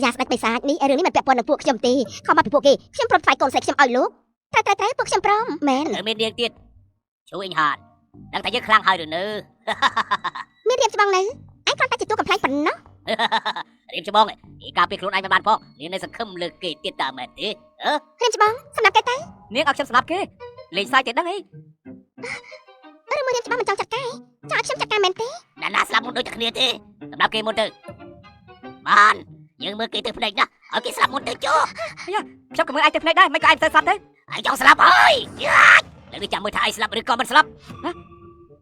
យ៉ាស្ដេចបិសាចនេះរឿងនេះមិនពាក់ព័ន្ធនឹងពួកខ្ញុំទេខំមកពីពួកគេខ្ញុំព្រមថ្វាយកូនស្រីខ្ញុំឲ្យលោកត្រូវពួកខ្ញុំព្រមមែនមាននាងទៀតជួយអញហានដឹងតែយើងខ្លាំងហើយឬនៅមានរៀបច្បងនៅឯងគ្រាន់តែជាតួកំ pl ែងប៉ុណ្ណោះរៀបច្បងឯការពីខ្លួនឯងមិនបានផងនាងនៅសង្ឃឹមលើគេទៀតតើមែនទេរៀបច្បងសម្រាប់គេទៅនាងឲ្យខ្ញុំសម្រាប់គេលេងសាយទេដឹងអីឬមួយរៀបច្បងមិនចង់ចាត់ការចង់ឲ្យខ្ញុំចាត់ការមែនទេណាស្លាប់មុនដូចតែគ្នាទេសម្រាប់គេមុនទៅបានយើងមើលគេទៅភ្នែកណាឲ្យគេស្លាប់មុនទៅចុះខ្ញុំក៏មើលឯងទៅភ្នែកដែរមិនក៏ឯងទៅស្លាប់ទៅឯងចង់ស្លាប់ហើយលើនេះចាំមើលថាឯងស្លាប់ឬក៏មិនស្លាប់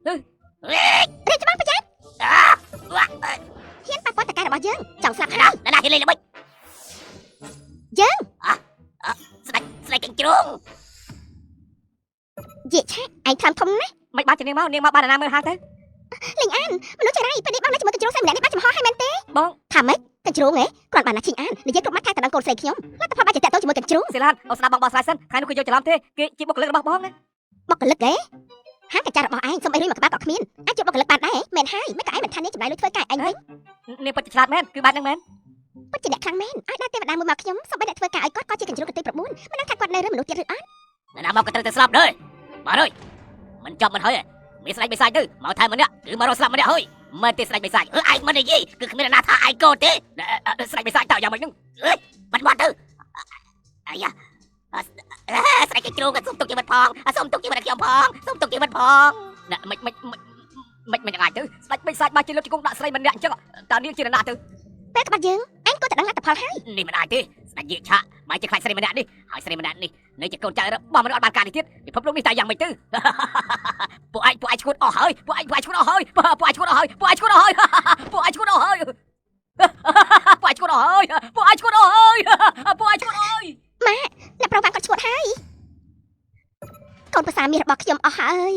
រៀបច្បងប្រយ័ត្នហ៊ានប៉ះពាល់តការបស់យើងចង់ស្លាប់ហើយណាគេលេងល្បិចយើងស្ដេចកញ្ជ្រងយាឆាឯងខ្លាំងធំណាស់មិនបានជានាងមកបានណាមើលហាងទៅលេងអានមនុស្សចារៃពេលនេះបងនៅជាមួយកញ្ជ្រងស្រីម្នាក់នេះបានចំហហើយមែនទេបងថាម៉េចកញ្ជ្រងហ៎គ្រាន់បានណាឈិញអាននិយាយគ្រប់ម៉ាត់ថាតើកូនស្រីខ្ញុំលទ្ធផលបានជាតាក់ទងជាមួយកញ្ជ្រងសិលានអូស្ដាប់បងស្រាយសិនថ្ងៃនោះគឺយកច្រឡំទេគេជាបុគ្គលិករបស់បងណាបុគ្គលិកហ៎ហាងកញ្ចារបស់ឯងសុំអីរួយមកក្បាលក៏គ្មានអាចជាបុគ្គលិកបានដែរមែនហើយមិនក៏ឯងមិនថានាងចំណាយលុយធ្វើការឯងវិញនាងពិតជាឆ្លាតមែនគឺបែបហ្នឹងមែនពិតជាអ្នកខ្លាំងមែនឲ្យដល់ទេវតាមួយមកខ្ញុំសុំឲ្យអ្នកធ្វើការឲ្យគាត់ក៏ជាកញ្ជ្រងកន្ទុយ9មិនដឹងថាគាត់នៅឬមនុស្សទៀតឬអត់ណាមកក៏ត្រូវតែស្លាប់ដែរបាទអើយមិនចប់មិនហើយមានស្ដេចបិសាចទៅមកថែមម្នាក់គឺមករកស្លាប់ម្នាក់ហើយមិនទេស្ដេចបិសាចឯងមិននិយាយគឺគ្មានអ្នកណាថាឯងកូនទេស្ដេចបិសាចតើយ៉ាងម៉េចហ្នឹងបាត់ទៅអាយ៉ាស្ដេចកញ្ជ្រងក៏សុំទុកជីវិតផងសុំទុកជីវិតខ្ញុំផងសុំទុកជីវិតផងមិនអាចទៅស្ដេចបិសាចបានជាលោកជង្គង់ដាក់ស្រីម្នាក់អញ្ចឹងតើនាងជាអ្នកណាទៅពេលក្បាត់យើងឯងក៏តែដឹងលទ្ធផលហើយនេះមិនអាចទេស្ដេចយាកឆាមិនជាខ្លាចស្រីម្នាក់នេះហើយស្រីម្នាក់នេះនៅជាកូនចៅរបស់មនុស្សអត់បានការនេះទៀតពិភពលោកនេះតែយ៉ាងម៉េចទៅពួកឯងឈួតអស់ហើយពួកឯងឈួតអស់ហើយពួកឯងឈួតអស់ហើយពួកឯងឈួតអស់ហើយពួកឯងឈួតអស់ហើយពួកឯងឈួតអស់ហើយពួកឯងឈួតអស់ហើយពួកឯងឈួតអស់ហើយម៉ាអ្នកប្រវ៉ាន់គាត់ឈួតហើយកូនប្រសាមាសរបស់ខ្ញុំអស់ហើយ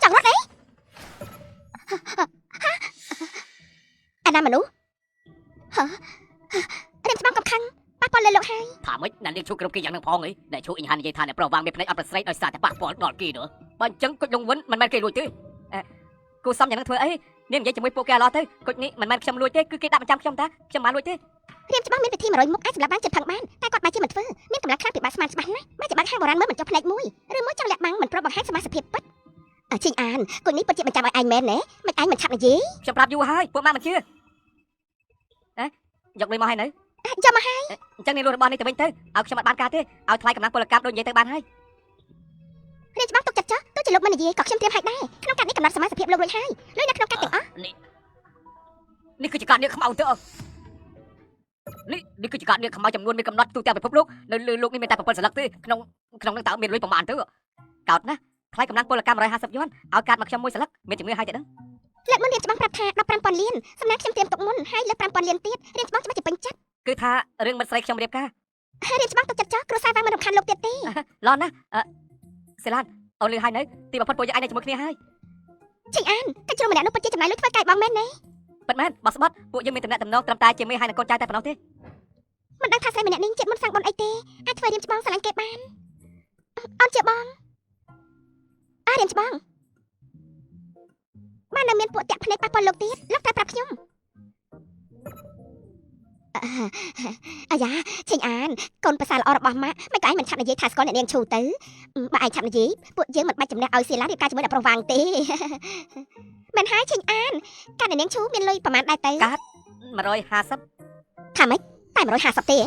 ចង់រត់អីអាណាមនុស្សរៀបច្បងកំខឹងប៉ះពាល់លើលោកហើយថាម៉េចណានាងឈួតគ្រប់គេយ៉ាងនឹងផងអីដែលឈួតអ៊ីហាននិយាយថាអ្នកប្រវ៉ាន់មានភ្នែកអត់ប្រស្រ័យដោយសារតែប៉ះពាល់ដល់គេនោះបើអញ្ចឹងគុជលងវិនមិនមែនគេលួចទេគូសំយ៉ាងនឹងធ្វើអីនាងនិយាយជាមួយពួកគេឡោះទៅគុជនេះមិនមែនខ្ញុំលួចទេគឺគេដាក់ប្រចាំខ្ញុំតាខ្ញុំបានលួចទេរៀបច្បងមានពិធី100មុខអាចសម្រាប់បានចិត្តផឹងបានតែគាត់បែរជាមិនធ្វើមានកម្លាំងខ្លាំងពីបាក់ស្មានច្បាស់ណាស់បែរជាបាក់ហាងបុរាណមើលមិនចុះភ្នែកមួយឬមួយចង់លាក់បាំងមិនប្របង្ហាញសមាជិកភាពពិតឈិញអានគុជនេះពិតជាបញ្ចាំឲ្យឯងមែនទេមិនឯងមិនឆាប់និយាយខ្ញុំប្រាប់យូរហើយពួកម៉ាក់មិនជឿយកលុយមកហើយនៅយកមកហើយអញ្ចឹងនាងលួចរបស់នេះទៅវិញទៅឲ្យខ្ញុំអត់បានការទេឲ្យថ្លៃកម្លាំងពលកម្មដូចនិយាយទៅបានហើយរៀបច្បងទុកចិត្តចុះទោះជាលោកមិននិយាយក៏ខ្ញុំត្រៀមឲ្យដែរក្នុងកាត់នេះកំណត់សមាជិកភាពលោករួចហើយលុយនៅក្នុងកាត់ទាំងអស់នេះគឺជាការនាងខ្មៅទៅនេះគឺជាការនាងខ្មៅចំនួនមានកំណត់ទូទាំងពិភពលោកនៅលើលោកនេះមានតែ7សន្លឹកទេក្នុងនឹងតើមានលុយប្រមាណទៅកោតណាថ្លៃកម្លាំងពលកម្ម150យួនឲ្យកាត់មកខ្ញុំមួយសន្លឹកមានជំនឿហើយតែដឹងលើកមុនរៀបច្បងប្រាប់ថា15,000លានសំណាងខ្ញុំត្រៀមទុកមុនហើយលើក5,000លានទៀតរៀបច្បងច្បាស់ជាពេញចិត្តគឺថារឿងមិត្តស្រីខ្ញុំរៀបការរៀបច្បងទុកចិត្តចុះគ្រួសារវាមិនរំខានលោកទៀតទេឡនណាសេឡានអូនលឺហើយនៅទីបំផុតពួកយើងអាចនៅជាមួយគ្នាហើយឈិញអានកញ្ជ្រោះម្នាក់នោះពិតជាចំណាយលុយធ្វើកាយបងមែនទេពិតមែនបោះស្បត់ពួកយើងមានតំណែងត្រឹមតែជាមេហើយនឹងកូនចៅតែប៉ុណ្ណោះទេមិនដឹងថាស្រីម្នាក់នេះចិត្តមុនសាំងបនអីទេអាចធ្វើរៀបច្បងស្រឡាញ់គេបានអូនជាបងរៀបច្បងបាននៅមានពួកតាក់ភ្នែកប៉ះពាល់លោកទៀតលោកតែប្រាប់ខ្ញុំអាយ៉ាឈិញអានកូនប្រសាល្អរបស់ម៉ាក់មិនក៏ឯងមិនឆាប់និយាយថាស្គាល់អ្នកនាងឈូទៅបើឯងឆាប់និយាយពួកយើងមិនបាច់ចំណាក់ឲ្យសេឡារៀបការជាមួយអ្នកប្រវាំងទេមិនហើយឈិញអានកាត់អ្នកនាងឈូមានលុយប្រហែលដែរទៅកាត់150ថាម៉េចតែ150ទេ